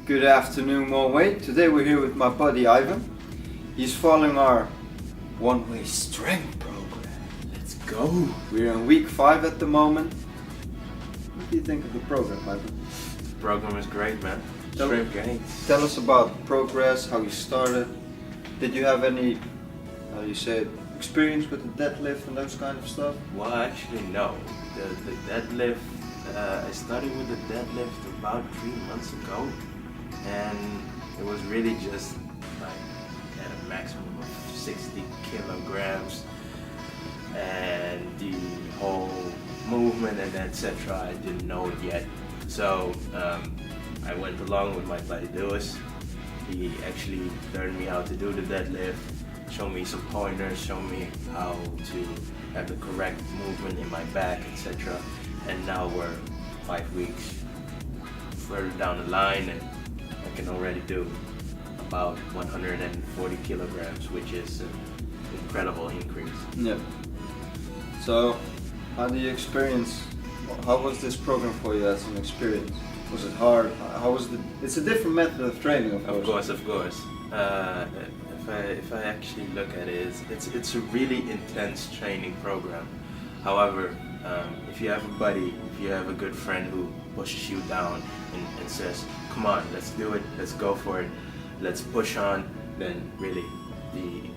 Good afternoon, Oneway. Today we're here with my buddy Ivan. He's following our one-way strength program. Let's go! We're in week 5 at the moment. What do you think of the program, Ivan? The program is great, man. Strength gains. Tell us about progress, how you started. Did you have any, how you say it, experience with the deadlift and those kind of stuff? Well, actually, no. The deadlift, I started with the deadlift about 3 months ago, and it was really just like at a maximum of 60 kilograms, and the whole movement and etc. I didn't know it yet. So I went along with my buddy Lewis. He actually learned me how to do the deadlift, showed me some pointers, showed me how to have the correct movement in my back, etc. And now we're 5 weeks further down the line, and I can already do about 140 kilograms, which is an incredible increase. Yeah. So, how do you experience? How was this program for you as an experience? Was it hard? How was the? It's a different method of training, of course. Of course. If I actually look at it, it's a really intense training program. However, if you have a buddy, if you have a good friend who pushes you down and says, "Come on, let's do it, let's go for it, let's push on," then really the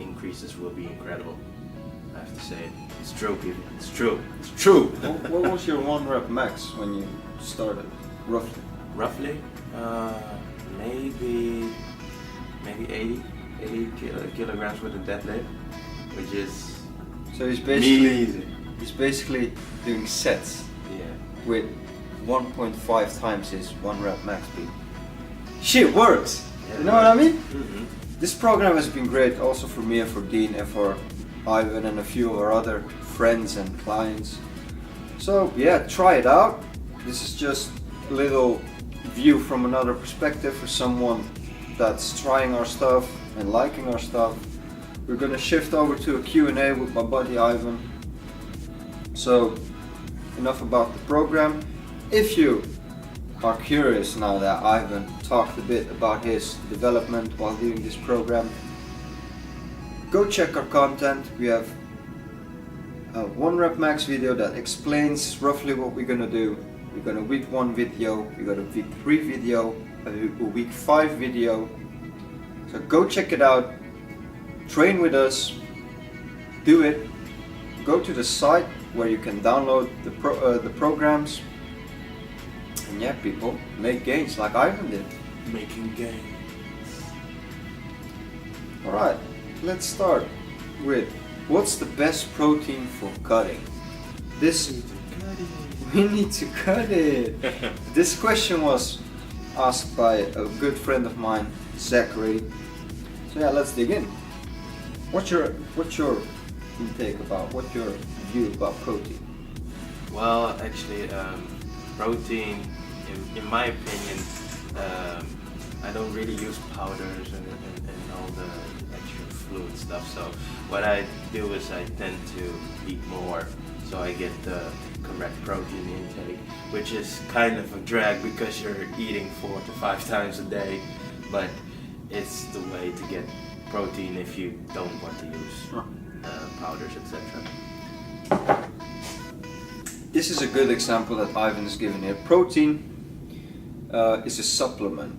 increases will be incredible. I have to say it. It's true, people. It's true. It's true. What was your 1 rep max when you started, roughly? Roughly, maybe 80 kilograms with a deadlift, which is So he's basically doing sets. Yeah. With 1.5 times his 1 rep max speed. Shit works! Yeah, you know what I mean? Mm-hmm. This program has been great also for me and for Dean and for Ivan and a few of our other friends and clients. So yeah, try it out. This is just a little view from another perspective for someone that's trying our stuff and liking our stuff. We're gonna shift over to a Q&A with my buddy Ivan. So enough about the program. If you are curious now that Ivan talked a bit about his development while doing this program, go check our content. We have a 1 rep max video that explains roughly what we're gonna do. We got a week 1 video, we got a week 3 video, a week 5 video. So go check it out, train with us, do it. Go to the site where you can download the programs. And yeah, people, make gains like Ivan did. Making gains. Alright, let's start with what's the best protein for cutting? We need to cut it. This question was asked by a good friend of mine, Zachary. So yeah, let's dig in. What's your intake about? What's your view about protein? Well, actually, protein, in my opinion, I don't really use powders and all the extra fluid stuff. So what I do is I tend to eat more, so I get the correct protein intake, which is kind of a drag because you're eating 4 to 5 times a day, but it's the way to get protein if you don't want to use powders, etc. This is a good example that Ivan has given here. Protein is a supplement.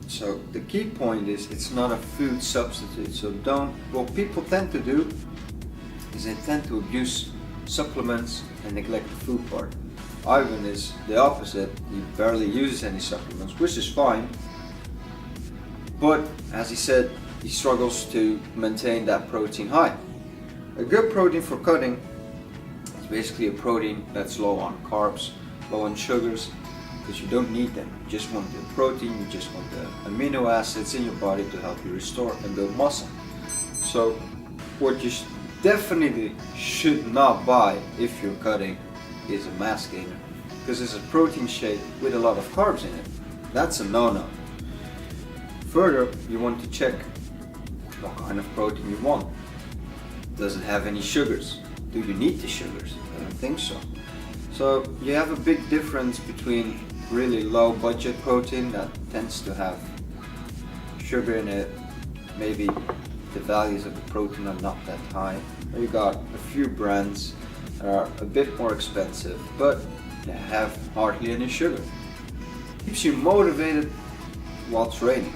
So the key point is it's not a food substitute. So what people tend to do is they tend to abuse supplements and neglect the food part. Ivan is the opposite. He barely uses any supplements, which is fine. But as he said, he struggles to maintain that protein high. A good protein for cutting is basically a protein that's low on carbs, low on sugars, because you don't need them. You just want the protein, you just want the amino acids in your body to help you restore and build muscle. So what you definitely should not buy if you're cutting is a mass gainer, because it's a protein shake with a lot of carbs in it. That's a no-no. Further, you want to check what kind of protein you want. Does it have any sugars? Do you need the sugars? I don't think so. So you have a big difference between really low budget protein that tends to have sugar in it. Maybe the values of the protein are not that high. Or you got a few brands that are a bit more expensive, but they have hardly any sugar. Keeps you motivated while training.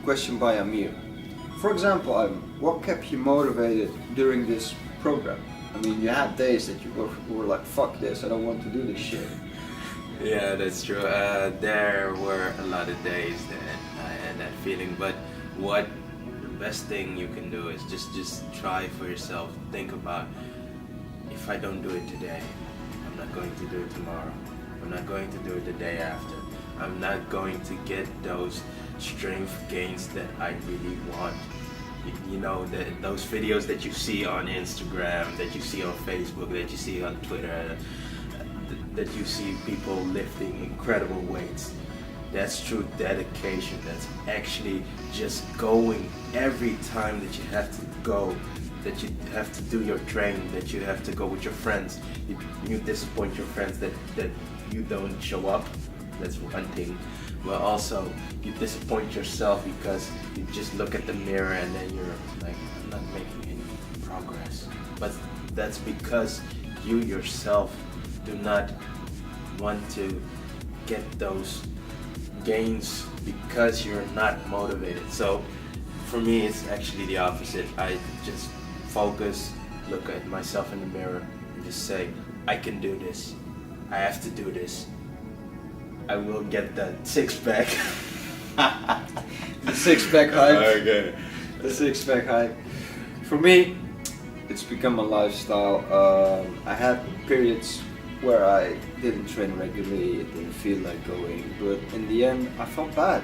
Question by Amir. For example, what kept you motivated during this program? I mean, you had days that you were like, fuck this, I don't want to do this shit. Yeah, that's true. There were a lot of days that I had that feeling, but what the best thing you can do is just try for yourself. Think about, if I don't do it today, I'm not going to do it tomorrow. I'm not going to do it the day after. I'm not going to get those strength gains that I really want. You know, those videos that you see on Instagram, that you see on Facebook, that you see on Twitter, that you see people lifting incredible weights. That's true dedication. That's actually just going every time that you have to go, that you have to do your training, that you have to go with your friends. You disappoint your friends that you don't show up. That's one thing. But also, you disappoint yourself because you just look at the mirror and then you're like, I'm not making any progress. But that's because you yourself do not want to get those gains because you're not motivated. So for me, it's actually the opposite. I just focus, look at myself in the mirror and just say, I can do this. I have to do this. I will get that six-pack. The six-pack hype. Okay. The six-pack hype. For me, it's become a lifestyle. I had periods where I didn't train regularly, it didn't feel like going, but in the end I felt bad.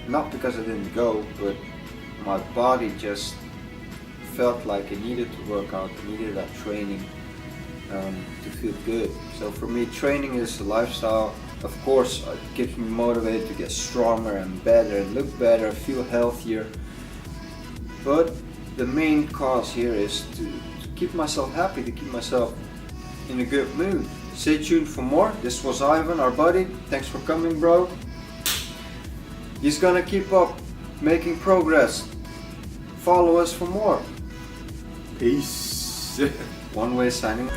Not because I didn't go, but my body just felt like it needed to work out, it needed that training to feel good. So for me, training is a lifestyle. Of course, it keeps me motivated to get stronger and better and look better, feel healthier. But the main cause here is to keep myself happy, to keep myself in a good mood. Stay tuned for more. This was Ivan, our buddy. Thanks for coming, bro. He's gonna keep up making progress. Follow us for more. Peace. Oneway signing.